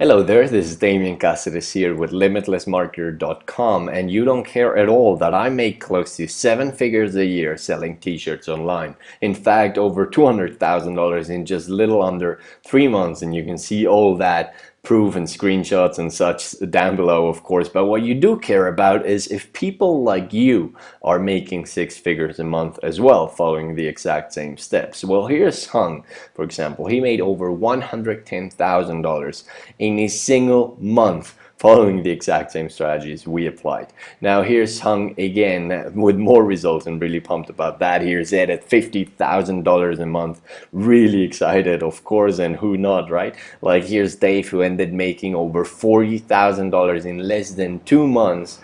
Hello there, this is Damien Caceres here with LimitlessMarketer.com, and you don't care at all that I make close to 7 figures a year selling t-shirts online. In fact, over $200,000 in just little under 3 months, and you can see all that proof and screenshots and such down below, of course. But what you do care about is if people like you are making 6 figures a month as well, following the exact same steps. Well, here's Hung, for example. He made over $110,000 in a single month following the exact same strategies we applied. Now here's Hung again with more results and really pumped about that. Here's Ed at $50,000 a month. Really excited, of course, and who not, right? Like here's Dave, who ended making over $40,000 in less than 2 months,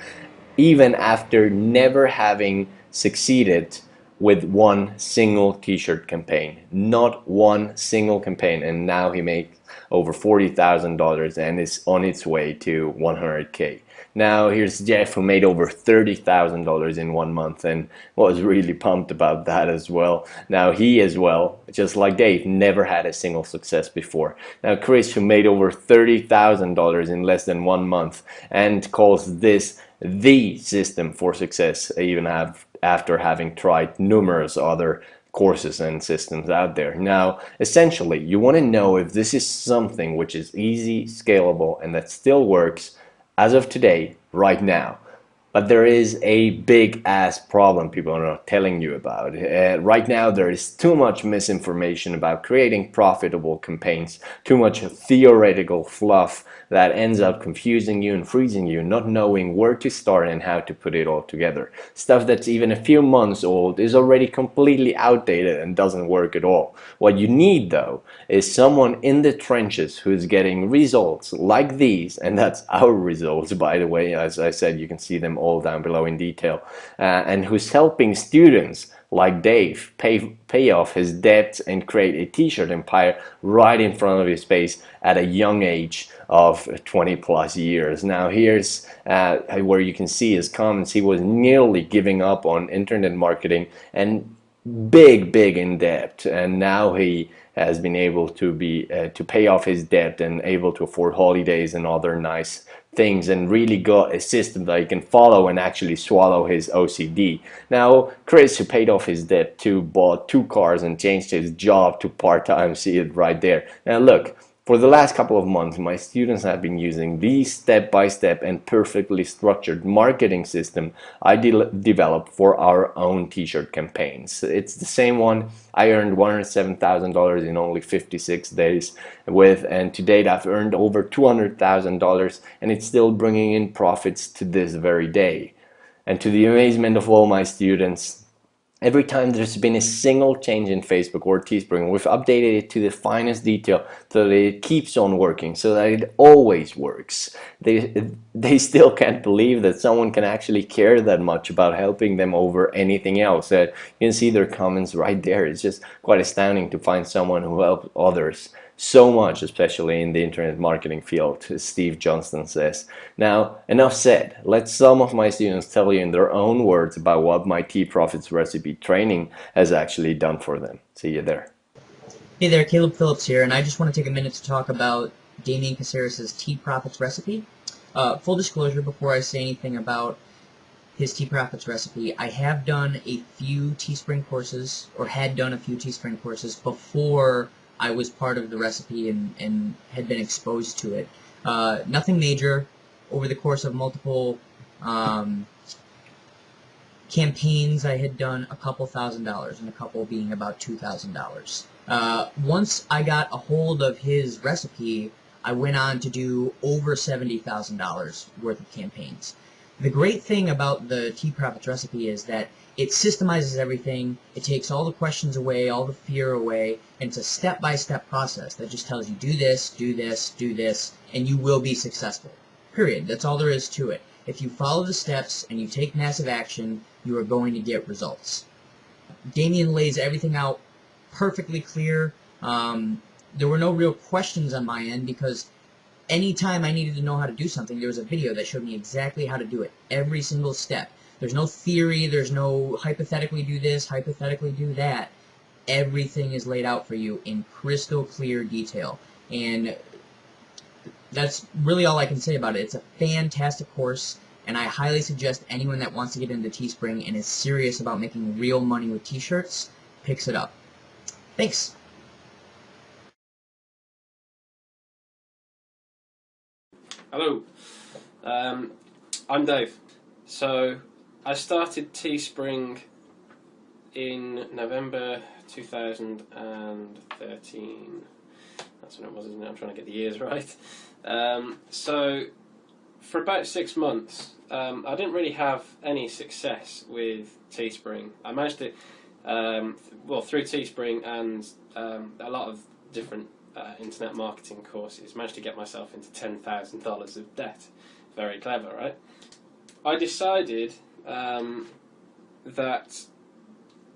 even after never having succeeded with one single t-shirt campaign. Not one single campaign, and now he makes over $40,000 and is on its way to 100K. Now here's Jeff, who made over $30,000 in 1 month and was really pumped about that as well. Now he as well, just like Dave, never had a single success before. Now Chris, who made over $30,000 in less than 1 month and calls this the system for success, even after having tried numerous other courses and systems out there. Now, essentially, you want to know if this is something which is easy, scalable, and that still works as of today, right now. But there is a big ass problem people are not telling you about. Right now there is too much misinformation about creating profitable campaigns, too much theoretical fluff that ends up confusing you and freezing you, not knowing where to start and how to put it all together. Stuff that's even a few months old is already completely outdated and doesn't work at all. What you need though is someone in the trenches who's getting results like these, and that's our results, by the way. As I said, you can see them all down below in detail, and who's helping students like Dave pay off his debts and create a t-shirt empire right in front of his face at a young age of 20 plus years. Now here's where you can see his comments. He was nearly giving up on internet marketing and big in debt, and now he has been able to pay off his debt and able to afford holidays and other nice things, and really got a system that he can follow and actually swallow his OCD. Now Chris, who paid off his debt too, bought 2 cars and changed his job to part-time. See it right there. Now look, for the last couple of months, my students have been using the step-by-step and perfectly structured marketing system I developed for our own t-shirt campaigns. It's the same one I earned $107,000 in only 56 days with, and to date I've earned over $200,000, and it's still bringing in profits to this very day. And to the amazement of all my students, every time there's been a single change in Facebook or Teespring, we've updated it to the finest detail so that it keeps on working, so that it always works. They still can't believe that someone can actually care that much about helping them over anything else. You can see their comments right there. It's just quite astounding to find someone who helps others so much, especially in the internet marketing field, as Steve Johnston says. Now, enough said. Let some of my students tell you in their own words about what my T-Profits recipe training has actually done for them. See you there. Hey there, Caleb Phillips here, and I just want to take a minute to talk about Damien Caceres' T-Profits recipe. Full disclosure, before I say anything about his T-Profits recipe, I have done a few Teespring courses, or had done a few Teespring courses before I was part of the recipe and had been exposed to it. Nothing major. Over the course of multiple campaigns, I had done a couple $1,000s, and a couple being about $2,000. Once I got a hold of his recipe, I went on to do over $70,000 worth of campaigns. The great thing about the T-Profits recipe is that it systemizes everything, it takes all the questions away, all the fear away, and it's a step-by-step process that just tells you do this, do this, do this, and you will be successful. Period. That's all there is to it. If you follow the steps and you take massive action, you are going to get results. Damien lays everything out perfectly clear. There were no real questions on my end because anytime I needed to know how to do something, there was a video that showed me exactly how to do it, every single step. There's no theory, there's no hypothetically do this, hypothetically do that. Everything is laid out for you in crystal clear detail. And That's really all I can say about it. It's a fantastic course, and I highly suggest anyone that wants to get into Teespring and is serious about making real money with t-shirts picks it up. Thanks. Hello, I'm Dave. So I started Teespring in November 2013. That's when it was, isn't it? I'm trying to get the years right. So for about 6 months, I didn't really have any success with Teespring. I managed to, through Teespring and a lot of different internet marketing courses, managed to get myself into $10,000 of debt. Very clever, right? I decided that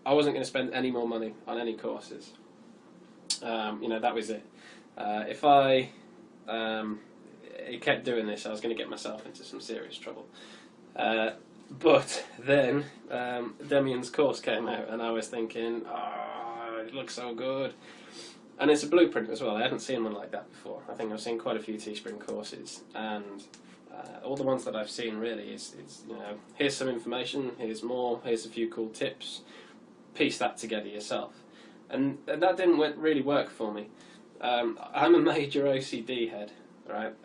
I wasn't going to spend any more money on any courses. That was it. If I kept doing this, I was going to get myself into some serious trouble. But then Demian's course came out, and I was thinking, it looks so good. And it's a blueprint as well. I hadn't seen one like that before. I think I've seen quite a few Teespring courses, and all the ones that I've seen really is here's some information, here's more, here's a few cool tips, piece that together yourself. And that didn't really work for me. I'm a major OCD head, right?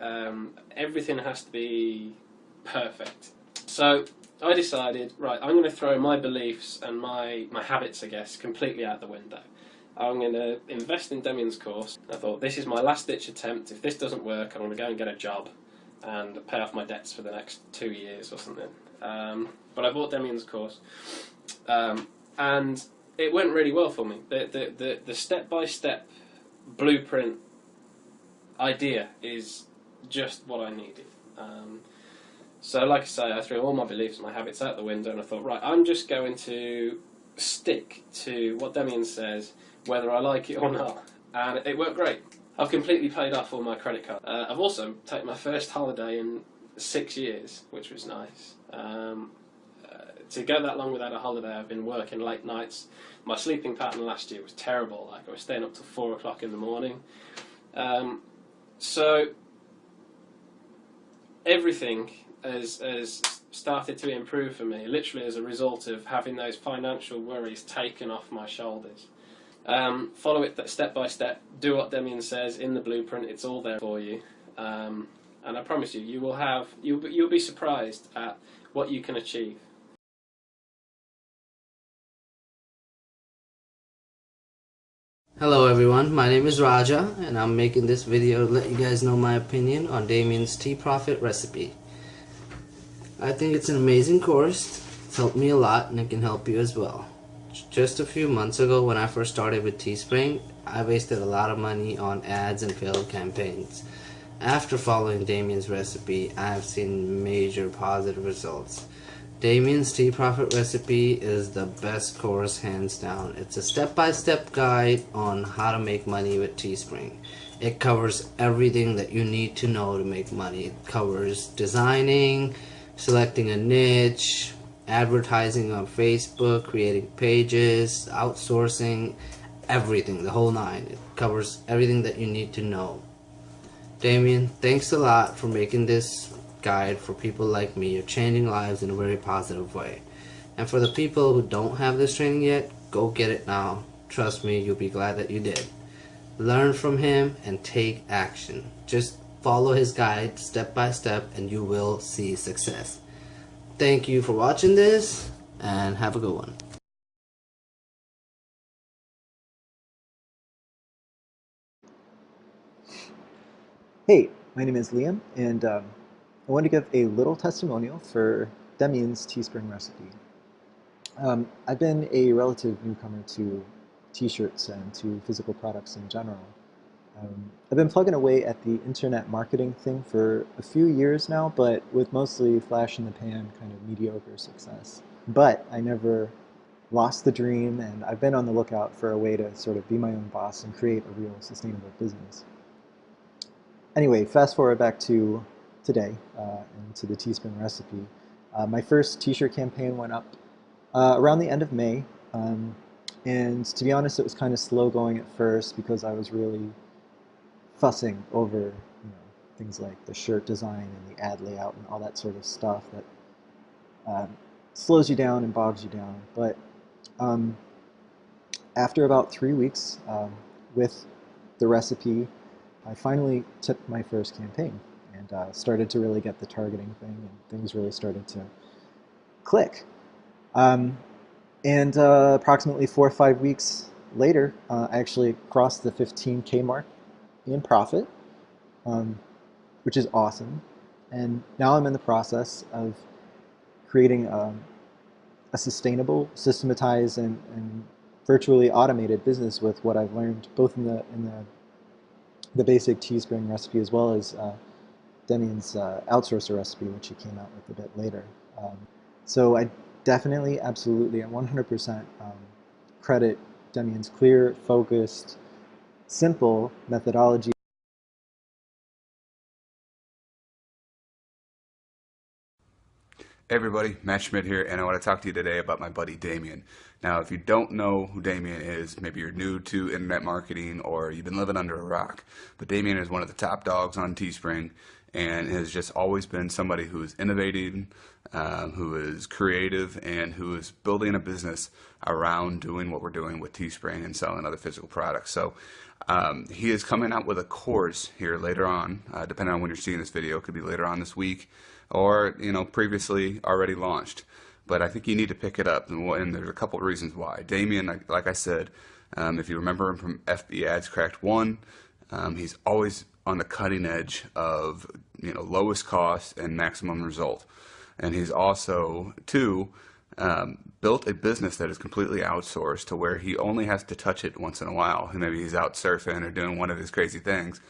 Everything has to be perfect. So I decided, right, I'm going to throw my beliefs and my habits, I guess, completely out the window. I'm going to invest in Demian's course. I thought, this is my last-ditch attempt. If this doesn't work, I'm going to go and get a job and pay off my debts for the next 2 years or something. But I bought Demian's course, and it went really well for me. The step-by-step blueprint idea is just what I needed. So like I say, I threw all my beliefs and my habits out the window, and I thought, right, I'm just going to stick to what Demian says, whether I like it or not. And it worked great. I've completely paid off all my credit cards. I've also taken my first holiday in 6 years, which was nice. To go that long without a holiday, I've been working late nights. My sleeping pattern last year was terrible. Like, I was staying up till 4 o'clock in the morning. So everything has started to improve for me, literally as a result of having those financial worries taken off my shoulders. Follow it step by step. Do what Demian says in the blueprint. It's all there for you, and I promise you, you'll be surprised at what you can achieve. Hello everyone, my name is Raja and I'm making this video to let you guys know my opinion on Damian's Tea Profit recipe. I think it's an amazing course. It's helped me a lot and it can help you as well. Just a few months ago when I first started with Teespring, I wasted a lot of money on ads and failed campaigns. After following Damian's recipe, I have seen major positive results. Damian's Tea Profit recipe is the best course hands down. It's a step-by-step guide on how to make money with Teespring. It covers everything that you need to know to make money. It covers designing, selecting a niche, advertising on Facebook, creating pages, outsourcing, everything, the whole nine. It covers everything that you need to know. Damian, thanks a lot for making this guide for people like me. You're changing lives in a very positive way. And for the people who don't have this training yet, go get it now. Trust me, you'll be glad that you did. Learn from him and take action. Just follow his guide step by step and you will see success. Thank you for watching this and have a good one. Hey, my name is Liam, and I want to give a little testimonial for Demian's Teespring Recipe. I've been a relative newcomer to t-shirts and to physical products in general. I've been plugging away at the internet marketing thing for a few years now, but with mostly flash in the pan, kind of mediocre success. But I never lost the dream, and I've been on the lookout for a way to sort of be my own boss and create a real sustainable business. Anyway, fast forward back to today and to the Teespring Recipe. My first t-shirt campaign went up around the end of May, and to be honest, it was kind of slow going at first because I was really fussing over things like the shirt design and the ad layout and all that sort of stuff that slows you down and bogs you down. But um, after about 3 weeks with the recipe, I finally tipped my first campaign and started to really get the targeting thing, and things really started to click. And approximately 4 or 5 weeks later, I actually crossed the 15K mark in profit, um, which is awesome. And now I'm in the process of creating a sustainable, systematized, and virtually automated business with what I've learned both in the basic Teespring recipe as well as Demian's outsourcer recipe, which he came out with a bit later. So I definitely, absolutely, and 100% credit Demian's clear, focused, simple methodology. Hey everybody, Matt Schmidt here, and I want to talk to you today about my buddy Damian. Now, if you don't know who Damian is, maybe you're new to internet marketing or you've been living under a rock, but Damian is one of the top dogs on Teespring and has just always been somebody who is innovating, who is creative, and who is building a business around doing what we're doing with Teespring and selling other physical products. So he is coming out with a course here later on, depending on when you're seeing this video. It could be later on this week, or previously already launched. But I think you need to pick it up, and there's a couple of reasons why. Damian, like I said, if you remember him from FB Ads Cracked 1, he's always on the cutting edge of lowest cost and maximum result. And he's also, too, built a business that is completely outsourced to where he only has to touch it once in a while. Maybe he's out surfing or doing one of his crazy things,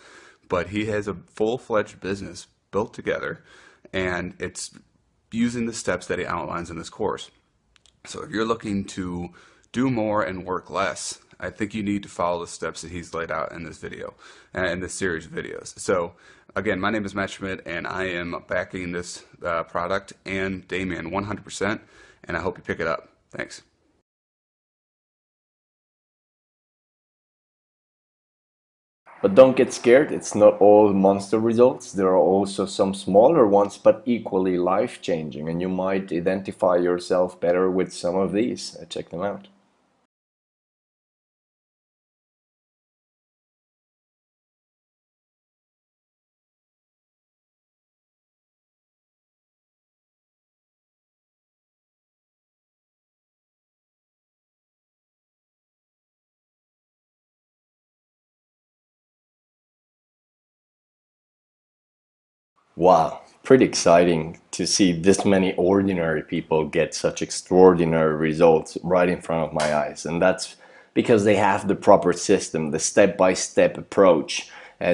but he has a full-fledged business built together, and it's using the steps that he outlines in this course. So if you're looking to do more and work less, I think you need to follow the steps that he's laid out in this video, in this series of videos. So again, my name is Matt Schmidt, and I am backing this product and Damian 100%, and I hope you pick it up. Thanks. But don't get scared, it's not all monster results. There are also some smaller ones, but equally life-changing, and you might identify yourself better with some of these. Check them out. Wow, pretty exciting to see this many ordinary people get such extraordinary results right in front of my eyes. And that's because they have the proper system, the step-by-step approach,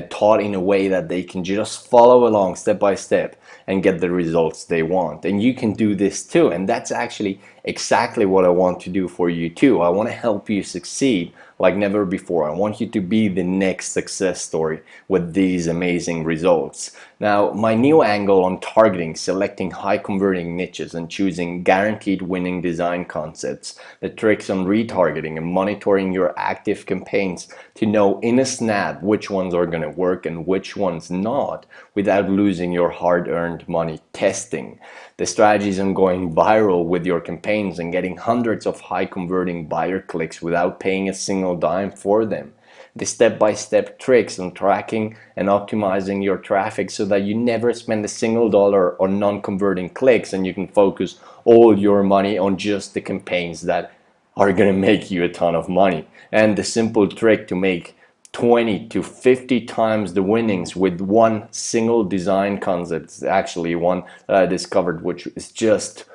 taught in a way that they can just follow along step by step and get the results they want. And you can do this too. And that's actually exactly what I want to do for you too. I want to help you succeed like never before. I want you to be the next success story with these amazing results. Now, my new angle on targeting, selecting high converting niches and choosing guaranteed winning design concepts, the tricks on retargeting and monitoring your active campaigns to know in a snap which ones are going to work and which ones not without losing your hard-earned money testing. The strategies on going viral with your campaigns and getting hundreds of high converting buyer clicks without paying a single dime for them. The step-by-step tricks on tracking and optimizing your traffic so that you never spend a single dollar on non-converting clicks and you can focus all your money on just the campaigns that are going to make you a ton of money. And the simple trick to make 20 to 50 times the winnings with one single design concept is actually one that I discovered, which is just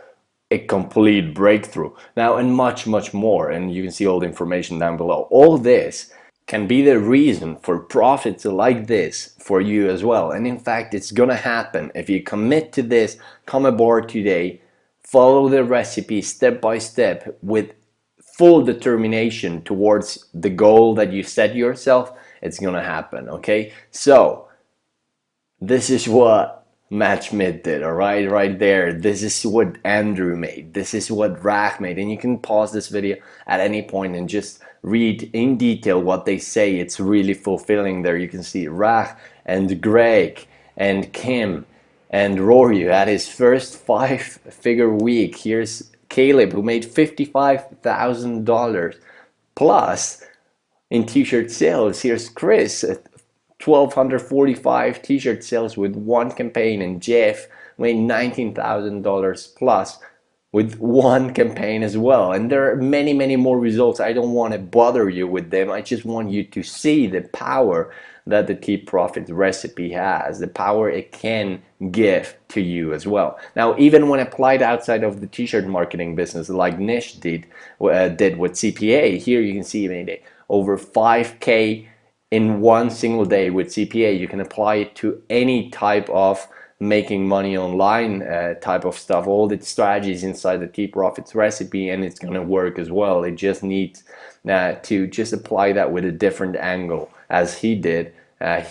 a complete breakthrough. Now, and much more, and you can see all the information down below. All this can be the reason for profits like this for you as well. And in fact, it's gonna happen if you commit to this. Come aboard today, follow the recipe step by step with full determination towards the goal that you set yourself. It's gonna happen. Okay, so this is what Matt Schmidt did, all right there. This is what Andrew made. This is what Rach made. And you can pause this video at any point and just read in detail what they say. It's really fulfilling there. You can see Rach and Greg and Kim and Rory, who had his first 5-figure week. Here's Caleb, who made $55,000 plus in t-shirt sales. Here's Chris at 1,245 t-shirt sales with one campaign, and Jeff made $19,000 plus with one campaign as well. And there are many, many more results. I don't want to bother you with them. I just want you to see the power that the T-Profit recipe has, the power it can give to you as well. Now, even when applied outside of the t-shirt marketing business, like Nish did with CPA, here you can see he made over 5K in one single day with CPA. You can apply it to any type of making money online type of stuff, all the strategies inside the T-Profits recipe, and it's going to work as well. It just needs to just apply that with a different angle as he did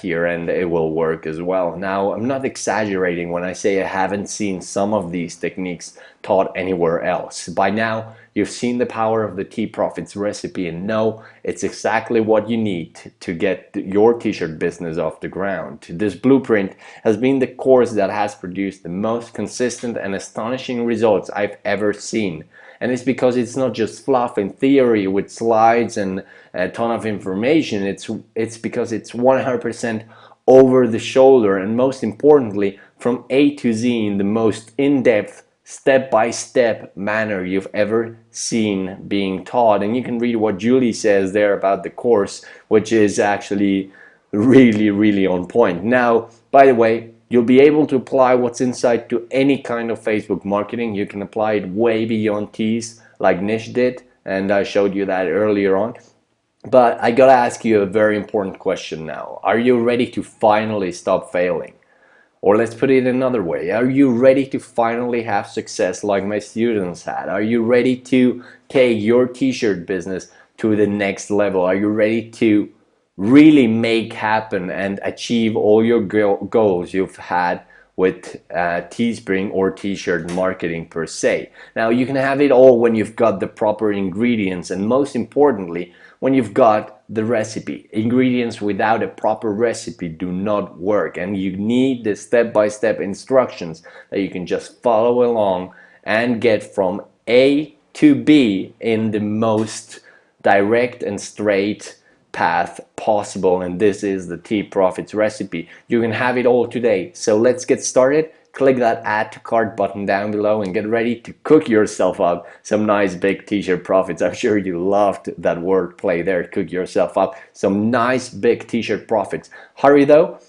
here, and it will work as well. Now, I'm not exaggerating when I say I haven't seen some of these techniques taught anywhere else. By now, you've seen the power of the T-Profits recipe and know it's exactly what you need to get your t-shirt business off the ground. This blueprint has been the course that has produced the most consistent and astonishing results I've ever seen. And it's because it's not just fluff and theory with slides and a ton of information. It's because it's 100% over the shoulder, and most importantly, from A to Z in the most in-depth, step-by-step manner you've ever seen being taught. And you can read what Julie says there about the course, which is actually really, really on point. Now, by the way, you'll be able to apply what's inside to any kind of Facebook marketing. You can apply it way beyond tees like Nish did, and I showed you that earlier on. But I gotta ask you a very important question now. Are you ready to finally stop failing? Or let's put it another way. Are you ready to finally have success like my students had? Are you ready to take your t-shirt business to the next level? Are you ready to really make happen and achieve all your goals you've had with Teespring or t-shirt marketing per se? Now, you can have it all when you've got the proper ingredients, and most importantly, when you've got the recipe. Ingredients without a proper recipe do not work, and you need the step-by-step instructions that you can just follow along and get from A to B in the most direct and straight path possible. And this is the T-Profits recipe. You can have it all today. So let's get started. Click that add to cart button down below and get ready to cook yourself up some nice big t-shirt profits. I'm sure you loved that wordplay there, cook yourself up some nice big t-shirt profits. Hurry though,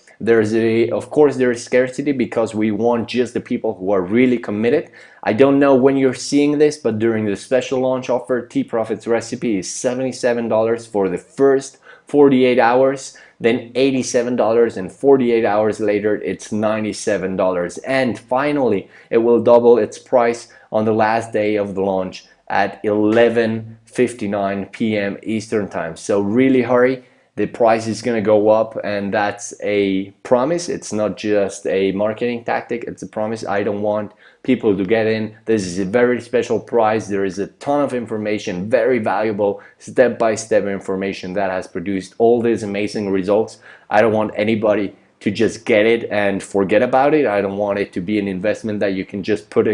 of course there is scarcity because we want just the people who are really committed. I don't know when you're seeing this, but during the special launch offer, T-Profits recipe is $77 for the first 48 hours, then $87, and 48 hours later it's $97. And finally, it will double its price on the last day of the launch at 11:59 p.m. Eastern time. So really hurry. The price is going to go up, and that's a promise. It's not just a marketing tactic, it's a promise. I don't want people to get in. This is a very special price. There is a ton of information, very valuable step-by-step information that has produced all these amazing results. I don't want anybody to just get it and forget about it. I don't want it to be an investment that you can just put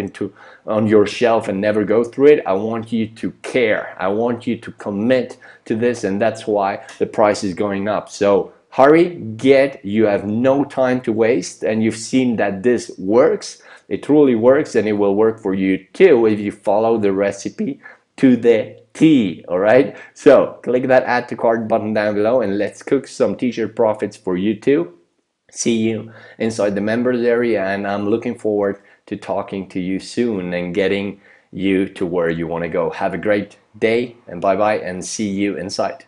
on your shelf and never go through it. I want you to care. I want you to commit to this, and that's why the price is going up. So hurry, you have no time to waste, and you've seen that this works. It truly works, and it will work for you too if you follow the recipe to the T. All right, so click that add to cart button down below and let's cook some t-shirt profits for you too. See you inside the members area, and I'm looking forward to talking to you soon and getting you to where you want to go. Have a great day, and bye bye, and see you inside.